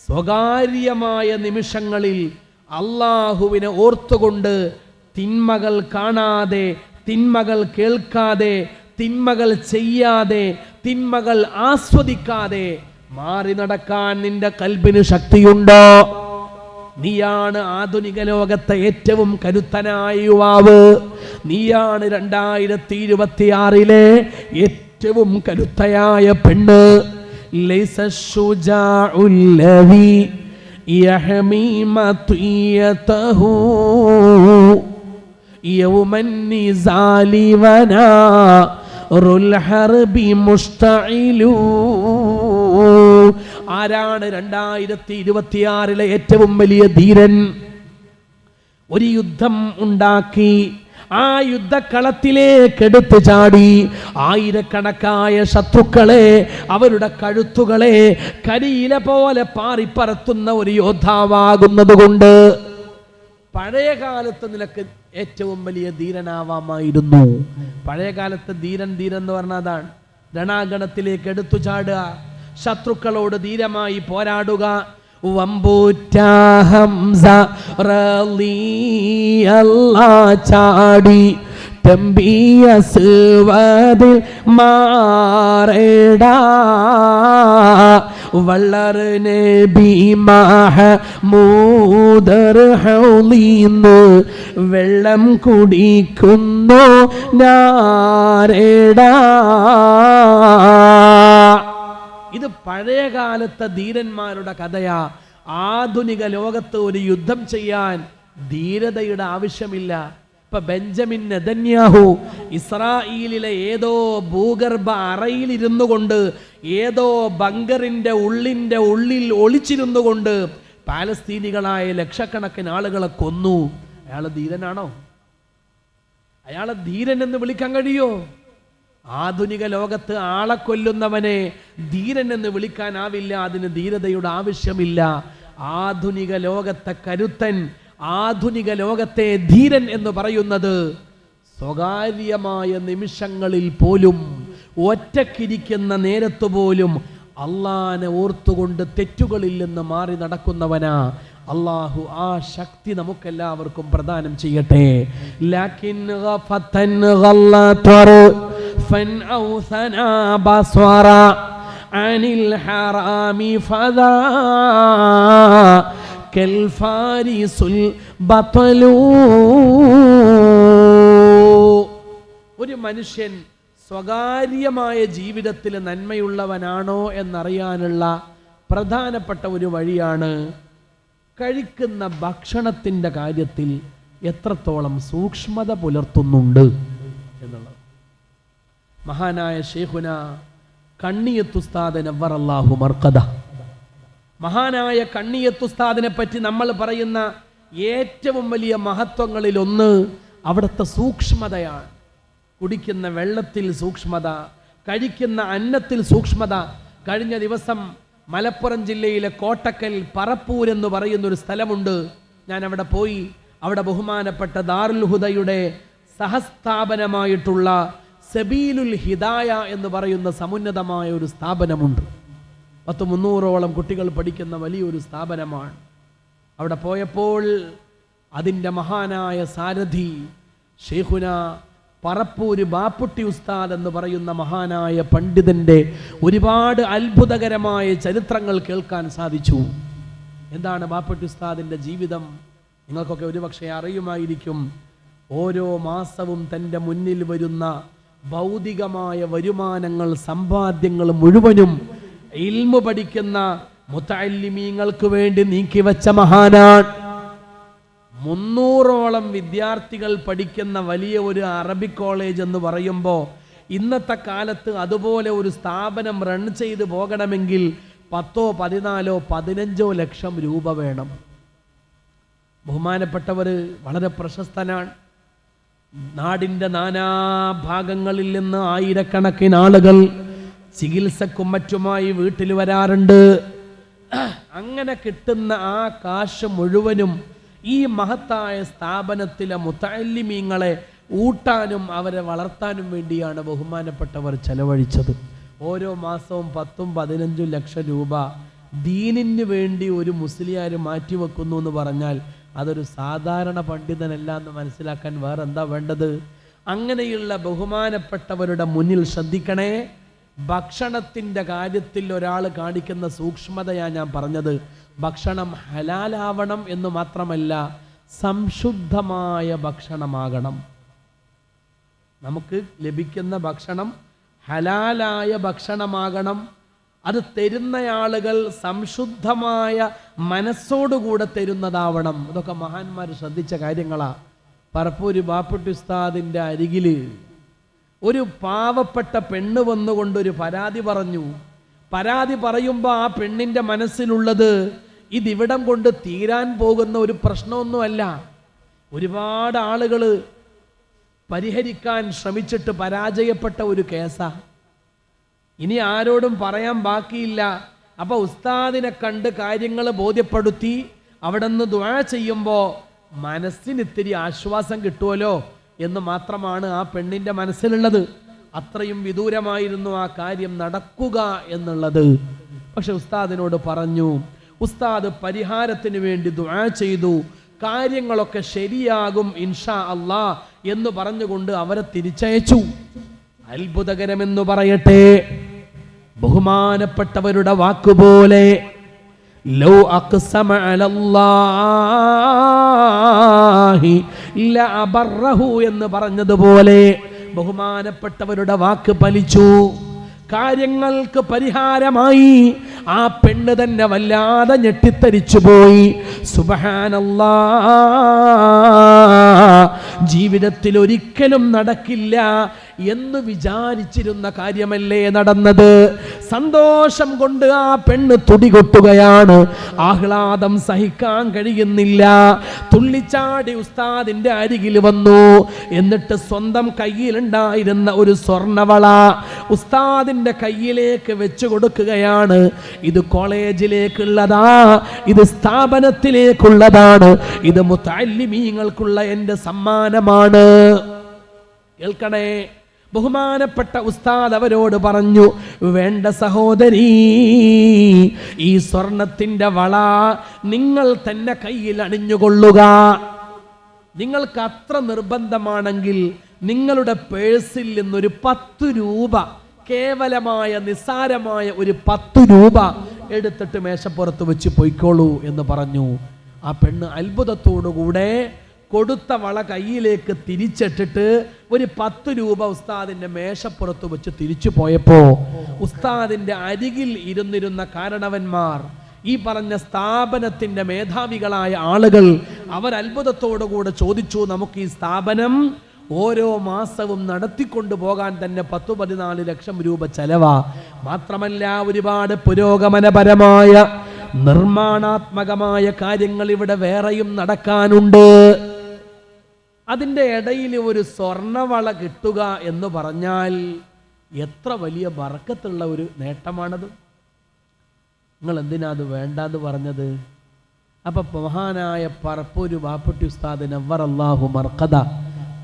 സ്വകാര്യമായ നിമിഷങ്ങളിൽ അള്ളാഹുവിനെ ഓർത്തുകൊണ്ട് തിന്മകൾ കാണാതെ, തിന്മകൾ കേൾക്കാതെ, തിന്മകൾ ചെയ്യാതെ, തിന്മകൾ ആസ്വദിക്കാതെ മാറി നടക്കാൻ നിന്റെ കൽബിന് ശക്തിയുണ്ടോ? നീയാണ് ആധുനിക ലോകത്തെ ഏറ്റവും കരുത്തനായ യുവാവ്. നീയാണ് 2026 ഏറ്റവും കരുത്തയായ പെണ്ണ്. ലൈസ ശുജാഉല്ലദി യഹ്മി മതിയതഹു യൗമൻ നിസാലി വനാറുൽ ഹർബി മുസ്തഇലു. ആരാണ് 2026 ഏറ്റവും വലിയ ധീരൻ? ഒരു യുദ്ധം ഉണ്ടാക്കി ആ യുദ്ധക്കളത്തിലേക്ക് എടുത്തു ചാടി ആയിരക്കണക്കായ ശത്രുക്കളെ, അവരുടെ കഴുത്തുകളെ കരിയില പോലെ പാറിപ്പറത്തുന്ന ഒരു യോദ്ധാവാകുന്നത് കൊണ്ട് പഴയ കാലത്ത് നിനക്ക് ഏറ്റവും വലിയ ധീരനാവാമായിരുന്നു. പഴയ കാലത്ത് ധീരൻ എന്ന് പറഞ്ഞാൽ അതാണ്. രണാങ്കണത്തിലേക്ക് എടുത്തു ചാടുക, ശത്രുക്കളോട് ധീരമായി പോരാടുക. വമ്പൂറ്റ ഹംസ റളിയല്ലാഹു ചാടി തംബിയസ്വദിൽ മാറേടാ വള്ളർ നബി മഹമൂദർ ഹൗലീന്ന് വെള്ളം കുടിക്കുന്നു നാരേടാ. ഇത് പഴയ കാലത്തെ ധീരന്മാരുടെ കഥയാ. ആധുനിക ലോകത്ത് ഒരു യുദ്ധം ചെയ്യാൻ ധീരതയുടെ ആവശ്യമില്ല. ഇപ്പൊ ബെഞ്ചമിൻ നെതന്യാഹു ഇസ്രായേലിലെ ഏതോ ഭൂഗർഭ അറയിൽ ഇരുന്നു കൊണ്ട്, ഏതോ ബങ്കറിന്റെ ഉള്ളിൽ ഒളിച്ചിരുന്നു കൊണ്ട് പാലസ്തീനികളായ ലക്ഷക്കണക്കിന് ആളുകളെ കൊന്നു. അയാള് ധീരനാണോ? അയാളെ ധീരൻ എന്ന് വിളിക്കാൻ കഴിയോ? ആധുനിക ലോകത്ത് ആളെ കൊല്ലുന്നവനെ ധീരൻ എന്ന് വിളിക്കാനാവില്ല. അതിന് ധീരതയുടെ ആവശ്യമില്ല. ആധുനിക ലോകത്തെ കരുത്തൻ, ആധുനിക ലോകത്തെ ധീരൻ എന്ന് പറയുന്നത് സ്വകാര്യമായ നിമിഷങ്ങളിൽ പോലും, ഒറ്റക്കിരിക്കുന്ന നേരത്ത് പോലും അള്ളാനെ ഓർത്തുകൊണ്ട് തെറ്റുകളിൽ നിന്ന് മാറി നടക്കുന്നവനാ. അള്ളാഹു ആ ശക്തി നമുക്കെല്ലാവർക്കും പ്രദാനം ചെയ്യട്ടെ. ലാകിൻ ഗഫതൻ ഗല്ലതർ ഫൻ ഔസനാ ബസ്വറ അനിൽ ഹറാമി ഫദാ കൽ ഫാരിസുൽ ബത്ലൂ. ഒരു മനുഷ്യൻ സ്വകാര്യമായ ജീവിതത്തിൽ നന്മയുള്ളവനാണോ എന്നറിയാനുള്ള പ്രധാനപ്പെട്ട ഒരു വഴിയാണ് കഴിക്കുന്ന ഭക്ഷണത്തിൻ്റെ കാര്യത്തിൽ എത്രത്തോളം സൂക്ഷ്മത പുലർത്തുന്നുണ്ട് എന്നുള്ളത്. മഹാനായ ശൈഖുന കണ്ണിയത്ത് ഉസ്താദ് നവ്വറല്ലാഹു മർഖദ, മഹാനായ കണ്ണിയത്ത് ഉസ്താദിനെ പറ്റി നമ്മൾ പറയുന്ന ഏറ്റവും വലിയ മഹത്വങ്ങളിൽ ഒന്ന് അവിടുത്തെ സൂക്ഷ്മതയാണ്. കുടിക്കുന്ന വെള്ളത്തിൽ സൂക്ഷ്മത, കഴിക്കുന്ന അന്നത്തിൽ സൂക്ഷ്മത. കഴിഞ്ഞ ദിവസം മലപ്പുറം ജില്ലയിലെ കോട്ടക്കൽ പറപ്പൂർ എന്ന് പറയുന്ന ഒരു സ്ഥലമുണ്ട്. ഞാൻ അവിടെ പോയി. അവിടെ ബഹുമാനപ്പെട്ട ദാറുൽ ഹുദയുടെ സഹസ്ഥാപനമായിട്ടുള്ള സബീലുൽ ഹിദായ എന്ന് പറയുന്ന സമുന്നതമായ ഒരു സ്ഥാപനമുണ്ട്. 300ഓളം കുട്ടികൾ പഠിക്കുന്ന വലിയൊരു സ്ഥാപനമാണ്. അവിടെ പോയപ്പോൾ അതിൻ്റെ മഹാനായ സാരഥി ശൈഖുന പറപ്പൂര് ബാപ്പുട്ടി ഉസ്താദ് എന്ന് പറയുന്ന മഹാനായ പണ്ഡിതന്റെ ഒരുപാട് അത്ഭുതകരമായ ചരിത്രങ്ങൾ കേൾക്കാൻ സാധിച്ചു. എന്താണ് ബാപ്പുട്ടി ഉസ്താദിന്റെ ജീവിതം? നിങ്ങൾക്കൊക്കെ ഒരുപക്ഷെ അറിയുമായിരിക്കും. ഓരോ മാസവും തൻ്റെ മുന്നിൽ വരുന്ന ഭൗതികമായ വരുമാനങ്ങൾ, സമ്പാദ്യങ്ങൾ മുഴുവനും ഇൽമു പഠിക്കുന്ന മുതഅല്ലിമീങ്ങൾക്ക് വേണ്ടി നീക്കിവെച്ച മഹാനാണ്. 300ഓളം വിദ്യാർത്ഥികൾ പഠിക്കുന്ന വലിയ ഒരു അറബിക് കോളേജ് എന്ന് പറയുമ്പോൾ ഇന്നത്തെ കാലത്ത് അതുപോലെ ഒരു സ്ഥാപനം റൺ ചെയ്ത് പോകണമെങ്കിൽ 10, 14, 15 ലക്ഷം രൂപ വേണം. ബഹുമാനപ്പെട്ടവർ വളരെ പ്രശസ്തനാണ്. നാടിൻ്റെ നാനാഭാഗങ്ങളിൽ നിന്ന് ആയിരക്കണക്കിന് ആളുകൾ ചികിത്സക്കും മറ്റുമായി വീട്ടിൽ വരാറുണ്ട്. അങ്ങനെ കിട്ടുന്ന ആ കാശ് മുഴുവനും ഈ മഹത്തായ സ്ഥാപനത്തിലെ മുതഅല്ലിമീങ്ങളെ ഊട്ടാനും അവരെ വളർത്താനും വേണ്ടിയാണ് ബഹുമാനപ്പെട്ടവർ ചെലവഴിച്ചത്. ഓരോ മാസവും 10-15 ലക്ഷം രൂപ ദീനിന് വേണ്ടി ഒരു മുസ്ലിയാർ മാറ്റിവെക്കുന്നു എന്ന് പറഞ്ഞാൽ അതൊരു സാധാരണ പണ്ഡിതനല്ല എന്ന് മനസ്സിലാക്കാൻ വേറെ എന്താ വേണ്ടത്? അങ്ങനെയുള്ള ബഹുമാനപ്പെട്ടവരുടെ മുന്നിൽ ശ്രദ്ധിക്കണേ. ഭക്ഷണത്തിൻ്റെ കാര്യത്തിൽ ഒരാൾ കാണിക്കുന്ന സൂക്ഷ്മതയാണ് ഞാൻ പറഞ്ഞത്. ഭക്ഷണം ഹലാലാവണം എന്ന് മാത്രമല്ല, സംശുദ്ധമായ ഭക്ഷണമാകണം. നമുക്ക് ലഭിക്കുന്ന ഭക്ഷണം ഹലാലായ ഭക്ഷണമാകണം. അത് തരുന്നയാളുകൾ സംശുദ്ധമായ മനസ്സോടുകൂടെ തരുന്നതാവണം. ഇതൊക്കെ മഹാന്മാർ ശ്രദ്ധിച്ച കാര്യങ്ങളാണ്. പറപ്പൂര് ബാപ്പുട്ടി ഉസ്താദിൻ്റെ അരികിൽ ഒരു പാവപ്പെട്ട പെണ്ണ് വന്നുകൊണ്ടൊരു പരാതി പറഞ്ഞു. പരാതി പറയുമ്പോൾ ആ പെണ്ണിൻ്റെ മനസ്സിലുള്ളത് ഇതിവിടം കൊണ്ട് തീരാൻ പോകുന്ന ഒരു പ്രശ്നമൊന്നുമല്ല. ഒരുപാട് ആളുകൾ പരിഹരിക്കാൻ ശ്രമിച്ചിട്ട് പരാജയപ്പെട്ട ഒരു കേസാണ്. ഇനി ആരോടും പറയാൻ ബാക്കിയില്ല. അപ്പോൾ ഉസ്താദിനെ കണ്ട് കാര്യങ്ങൾ ബോധ്യപ്പെടുത്തി അവിടെ നിന്ന് ദുആ ചെയ്യുമ്പോൾ മനസ്സിന് ഇത്തിരി ആശ്വാസം കിട്ടുമല്ലോ എന്ന് മാത്രമാണ് ആ പെണ്ണിൻ്റെ മനസ്സിലുള്ളത്. അത്രയും വിദൂരമായിരുന്നു ആ കാര്യം നടക്കുക എന്നുള്ളത്. പക്ഷെ ഉസ്താദിനോട് പറഞ്ഞു. ഉസ്താദ് പരിഹാരത്തിന് വേണ്ടി ദുആ ചെയ്തു. കാര്യങ്ങളൊക്കെ ശരിയാകും ഇൻഷാ അല്ലാ എന്ന് പറഞ്ഞുകൊണ്ട് അവരെ തിരിച്ചയച്ചു. അത്ഭുതകരമെന്ന് പറയട്ടെ, ബഹുമാനപ്പെട്ടവരുടെ വാക്കുപോലെ ലൗ അഖ്സമ അലല്ലാഹി ലഅബറഹു എന്ന് പറഞ്ഞതുപോലെ ബഹുമാനപ്പെട്ടവരുടെ വാക്ക് പാലിച്ചു. കാര്യങ്ങൾക്ക് പരിഹാരമായി. ആ പെണ്ണ് തന്നെ വല്ലാതെ ഞെട്ടിത്തരിച്ചു പോയി. സുബ്ഹാനല്ലാഹ്, ജീവിതത്തിൽ ഒരിക്കലും നടക്കില്ല എന്ന് വിചാരിച്ചിരുന്ന കാര്യമല്ലേ നടന്നത്. സന്തോഷം കൊണ്ട് ആ പെണ്ണ് തുടികൊട്ടുകയാണ്. ആഹ്ലാദം സഹിക്കാൻ കഴിയുന്നില്ല. തുള്ളിച്ചാടി ഉസ്താദിന്റെ അരികിൽ വന്നു. എന്നിട്ട് സ്വന്തം കയ്യിലുണ്ടായിരുന്ന ഒരു സ്വർണവള ഉസ്താദിന്റെ കയ്യിലേക്ക് വെച്ചു കൊടുക്കുകയാണ്. ഇത് കോളേജിലേക്കുള്ളതാ, ഇത് സ്ഥാപനത്തിലേക്കുള്ളതാണ്, ഇത് മുതഅല്ലിമീങ്ങൾക്കുള്ള എൻ്റെ സമ്മാനമാണ്. കേൾക്കണേ, ബഹുമാനപ്പെട്ട ഉസ്താദ് അവരോട് പറഞ്ഞു, വേണ്ട സഹോദരി, ഈ സ്വർണത്തിന്റെ വള നിങ്ങൾ തന്നെ കയ്യിൽ അണിഞ്ഞുകൊള്ളുക. നിങ്ങൾക്ക് അത്ര നിർബന്ധമാണെങ്കിൽ നിങ്ങളുടെ പേഴ്സിൽ നിന്നൊരു 10 രൂപ, കേവലമായ നിസ്സാരമായ ഒരു 10 രൂപ എടുത്തിട്ട് മേശപ്പുറത്ത് വെച്ച് പൊയ്ക്കോളൂ എന്ന് പറഞ്ഞു. ആ പെണ്ണ് അത്ഭുതത്തോടുകൂടെ കൊടുത്ത വള കയ്യിലേക്ക് തിരിച്ചിട്ടിട്ട് ഒരു 10 രൂപ ഉസ്താദിന്റെ മേശപ്പുറത്ത് വെച്ച് തിരിച്ചു പോയപ്പോ ഉസ്താദിന്റെ അരികിൽ ഇരുന്നിരുന്ന കാരണവന്മാർ, ഈ പറഞ്ഞ സ്ഥാപനത്തിന്റെ മേധാവികളായ ആളുകൾ, അവർ അത്ഭുതത്തോടുകൂടെ ചോദിച്ചു, നമുക്ക് ഈ സ്ഥാപനം ഓരോ മാസവും നടത്തിക്കൊണ്ടു പോകാൻ തന്നെ 10-14 ലക്ഷം രൂപ ചെലവാ. മാത്രമല്ല ഒരുപാട് പുരോഗമനപരമായ നിർമ്മാണാത്മകമായ കാര്യങ്ങൾ ഇവിടെ വേറെയും നടക്കാനുണ്ട്. അതിൻ്റെ ഇടയിൽ ഒരു സ്വർണവള കിട്ടുക എന്ന് പറഞ്ഞാൽ എത്ര വലിയ ബർക്കത്തുള്ള ഒരു നേട്ടമാണത്. നിങ്ങൾ എന്തിനാ അത് വേണ്ടാന്ന് പറഞ്ഞത്? അപ്പൊ മഹാനായ പറപ്പൂര് ബാപ്പുട്ടി ഉസ്താദ് നവ്വറല്ലാഹു മർഖദ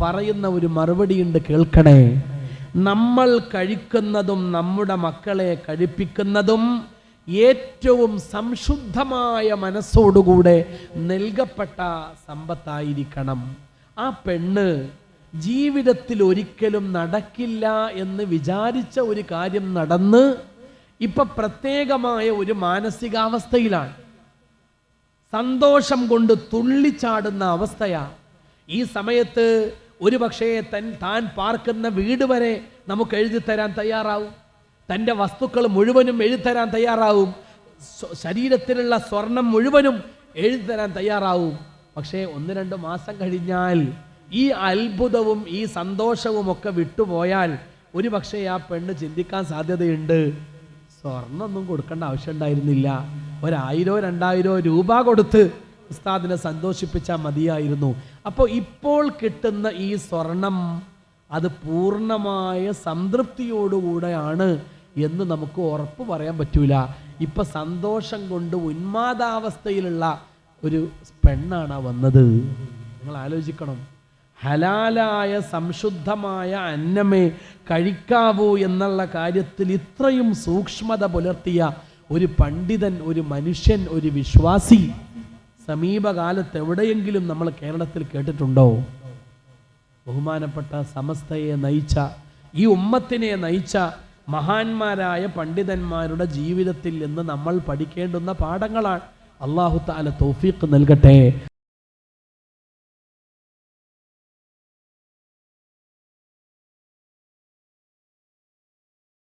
പറയുന്ന ഒരു മറുപടിയുണ്ട്, കേൾക്കണേ. നമ്മൾ കഴിക്കുന്നതും നമ്മുടെ മക്കളെ കഴിപ്പിക്കുന്നതും ഏറ്റവും സംശുദ്ധമായ മനസ്സോടുകൂടെ നൽകപ്പെട്ട സമ്പത്തായിരിക്കണം. ആ പെണ്ണ് ജീവിതത്തിൽ ഒരിക്കലും നടക്കില്ല എന്ന് വിചാരിച്ച ഒരു കാര്യം നടന്ന് ഇപ്പൊ പ്രത്യേകമായ ഒരു മാനസികാവസ്ഥയിലാണ്. സന്തോഷം കൊണ്ട് തുള്ളിച്ചാടുന്ന അവസ്ഥയാ. ഈ സമയത്ത് ഒരു പക്ഷേ താൻ പാർക്കുന്ന വീട് വരെ നമുക്ക് എഴുതി തരാൻ തയ്യാറാവും. തൻ്റെ വസ്തുക്കൾ മുഴുവനും എഴുതി തരാൻ തയ്യാറാവും. ശരീരത്തിലുള്ള സ്വർണം മുഴുവനും എഴുതി തരാൻ തയ്യാറാവും. പക്ഷേ 1-2 മാസം കഴിഞ്ഞാൽ ഈ അത്ഭുതവും ഈ സന്തോഷവും ഒക്കെ വിട്ടുപോയാൽ ഒരു പക്ഷേ ആ പെണ്ണ് ചിന്തിക്കാൻ സാധ്യതയുണ്ട്, സ്വർണ്ണമൊന്നും കൊടുക്കേണ്ട ആവശ്യം ഉണ്ടായിരുന്നില്ല, 1000-2000 രൂപ കൊടുത്ത് ഉസ്താദിനെ സന്തോഷിപ്പിച്ചാൽ മതിയായിരുന്നു. അപ്പോൾ ഇപ്പോൾ കിട്ടുന്ന ഈ സ്വർണം അത് പൂർണ്ണമായ സംതൃപ്തിയോടുകൂടെയാണ് എന്ന് നമുക്ക് ഉറപ്പ് പറയാൻ പറ്റൂല. ഇപ്പൊ സന്തോഷം കൊണ്ട് ഉന്മാദാവസ്ഥയിലുള്ള ഒരു പെണ്ണാണ് വന്നത്. നിങ്ങൾ ആലോചിക്കണം, ഹലാലായ സംശുദ്ധമായ അന്നമേ കഴിക്കാവൂ എന്നുള്ള കാര്യത്തിൽ ഇത്രയും സൂക്ഷ്മത പുലർത്തിയ ഒരു പണ്ഡിതൻ, ഒരു മനുഷ്യൻ, ഒരു വിശ്വാസി സമീപകാലത്ത് എവിടെയെങ്കിലും നമ്മൾ കേരളത്തിൽ കേട്ടിട്ടുണ്ടോ? ബഹുമാനപ്പെട്ട സമസ്തയെ നയിച്ച, ഈ ഉമ്മത്തിനെ നയിച്ച മഹാന്മാരായ പണ്ഡിതന്മാരുടെ ജീവിതത്തിൽ നിന്ന് നമ്മൾ പഠിക്കേണ്ടുന്ന പാഠങ്ങളാണ്. അല്ലാഹു തആല തൗഫീഖ് നൽകട്ടെ.